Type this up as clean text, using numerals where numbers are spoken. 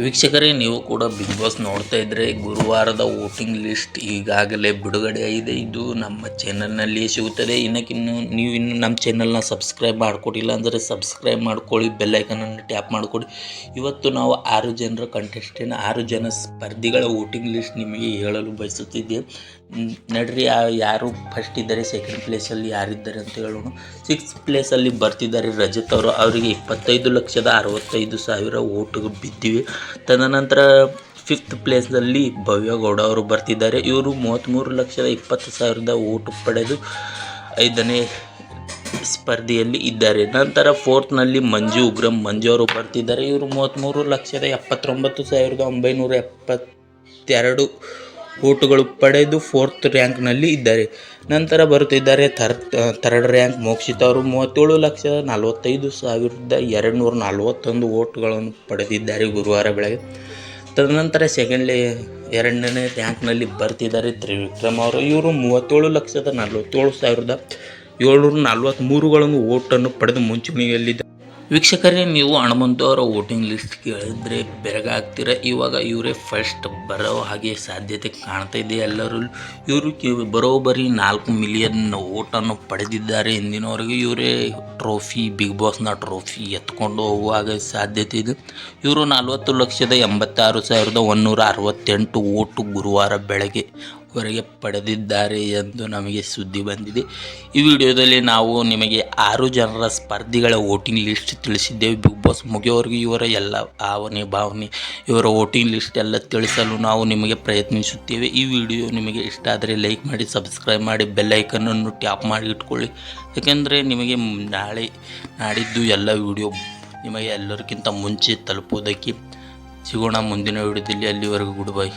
ವೀಕ್ಷಕರೇ, ನೀವು ಕೂಡ ಬಿಗ್ ಬಾಸ್ ನೋಡ್ತಾ ಇದ್ದರೆ ಗುರುವಾರದ ವೋಟಿಂಗ್ ಲಿಸ್ಟ್ ಈಗಾಗಲೇ ಬಿಡುಗಡೆ ಆಗಿದೆ. ಇದು ನಮ್ಮ ಚಾನಲ್ನಲ್ಲಿ ಸಿಗುತ್ತದೆ. ನೀವು ನಮ್ಮ ಚಾನಲ್ನ ಸಬ್ಸ್ಕ್ರೈಬ್ ಮಾಡ್ಕೊಡಿಲ್ಲ ಅಂದರೆ ಸಬ್ಸ್ಕ್ರೈಬ್ ಮಾಡ್ಕೊಳ್ಳಿ, ಬೆಲ್ಲೈಕನನ್ನು ಟ್ಯಾಪ್ ಮಾಡಿಕೊಡಿ. ಇವತ್ತು ನಾವು 6 ಜನರ ಕಂಟೆಸ್ಟೆಂಟ್ 6 ಜನ ಸ್ಪರ್ಧಿಗಳ ವೋಟಿಂಗ್ ಲಿಸ್ಟ್ ನಿಮಗೆ ಹೇಳಲು ಬಯಸುತ್ತಿದ್ದೆ. ನಡ್ರಿ, ಯಾರು ಫಸ್ಟ್ ಇದ್ದಾರೆ, ಸೆಕೆಂಡ್ ಪ್ಲೇಸಲ್ಲಿ ಯಾರಿದ್ದಾರೆ ಅಂತ ಹೇಳೋಣ. 6th ಪ್ಲೇಸಲ್ಲಿ ಬರ್ತಿದ್ದಾರೆ ರಜತ್ ಅವರು. ಅವರಿಗೆ 25,65,000 ವೋಟು ಬಿದ್ದಿವೆ. ತದನಂತರ 5th ಪ್ಲೇಸ್ನಲ್ಲಿ ಭವ್ಯ ಗೌಡ ಅವರು ಬರ್ತಿದ್ದಾರೆ. ಇವರು 33,20,000 ವೋಟು ಪಡೆದು 5ನೇ ಸ್ಪರ್ಧೆಯಲ್ಲಿ ಇದ್ದಾರೆ. ನಂತರ 4th ಮಂಜು ಉಗ್ರಂ ಅವರು ಬರ್ತಿದ್ದಾರೆ. ಇವರು 33,79,972 ವೋಟುಗಳು ಪಡೆದು 4th ರ್ಯಾಂಕ್ನಲ್ಲಿ ಇದ್ದಾರೆ. ನಂತರ ಬರುತ್ತಿದ್ದಾರೆ ಥರ್ಡ್ ರ್ಯಾಂಕ್ ಮೋಕ್ಷಿತ ಅವರು 37,45,241 ವೋಟುಗಳನ್ನು ಪಡೆದಿದ್ದಾರೆ ಗುರುವಾರ ಬೆಳಗ್ಗೆ. ತದನಂತರ ಎರಡನೇ ರ್ಯಾಂಕ್ನಲ್ಲಿ ಬರ್ತಿದ್ದಾರೆ ತ್ರಿವಿಕ್ರಮ್ ಅವರು. ಇವರು 37,47,743 ವೋಟನ್ನು ಪಡೆದು ಮುಂಚೂಣಿಯಲ್ಲಿದ್ದಾರೆ. ವೀಕ್ಷಕರೇ, ನೀವು ಹನುಮಂತು ಅವರ ವೋಟಿಂಗ್ ಲಿಸ್ಟ್ ಕೇಳಿದ್ರೆ ಬೆರಗಾಗ್ತೀರ. ಇವಾಗ ಇವರೇ ಫಸ್ಟ್ ಬರೋ ಹಾಗೆ ಸಾಧ್ಯತೆ ಕಾಣ್ತಾ ಇದೆ. ಎಲ್ಲರೂ ಇವರು ಬರೋಬ್ಬರಿ 4 ಮಿಲಿಯನ್ ವೋಟನ್ನು ಪಡೆದಿದ್ದಾರೆ. ಇಂದಿನವರೆಗೆ ಇವರೇ ಬಿಗ್ ಬಾಸ್ನ ಟ್ರೋಫಿ ಎತ್ಕೊಂಡು ಹೋಗುವಾಗ ಸಾಧ್ಯತೆ ಇದೆ. ಇವರು 40,86,168 ವೋಟು ಗುರುವಾರ ಬೆಳಗ್ಗೆ ವರೆಗೆ ಪಡೆದಿದ್ದಾರೆ ಎಂದು ನಮಗೆ ಸುದ್ದಿ ಬಂದಿದೆ. ಈ ವಿಡಿಯೋದಲ್ಲಿ ನಾವು ನಿಮಗೆ 6 ಜನರ ಸ್ಪರ್ಧಿಗಳ ವೋಟಿಂಗ್ ಲಿಸ್ಟ್ ತಿಳಿಸಿದ್ದೇವೆ. ಬಿಗ್ ಬಾಸ್ ಮುಗಿಯೋವರೆಗೂ ಇವರ ಎಲ್ಲ ಭಾವನೆ ಇವರ ವೋಟಿಂಗ್ ಲಿಸ್ಟ್ ಎಲ್ಲ ತಿಳಿಸಲು ನಾವು ನಿಮಗೆ ಪ್ರಯತ್ನಿಸುತ್ತೇವೆ. ಈ ವಿಡಿಯೋ ನಿಮಗೆ ಇಷ್ಟ ಆದರೆ ಲೈಕ್ ಮಾಡಿ, ಸಬ್ಸ್ಕ್ರೈಬ್ ಮಾಡಿ, ಬೆಲ್ ಐಕನನ್ನು ಟ್ಯಾಪ್ ಮಾಡಿ ಇಟ್ಕೊಳ್ಳಿ. ಯಾಕೆಂದರೆ ನಿಮಗೆ ನಾಡಿದ್ದು ಎಲ್ಲ ವಿಡಿಯೋ ನಿಮಗೆ ಎಲ್ಲರಿಗಿಂತ ಮುಂಚೆ ತಲುಪೋದಕ್ಕೆ. ಸಿಗೋಣ ಮುಂದಿನ ವಿಡಿಯೋದಲ್ಲಿ. ಅಲ್ಲಿವರೆಗೂ ಗುಡ್ ಬೈ.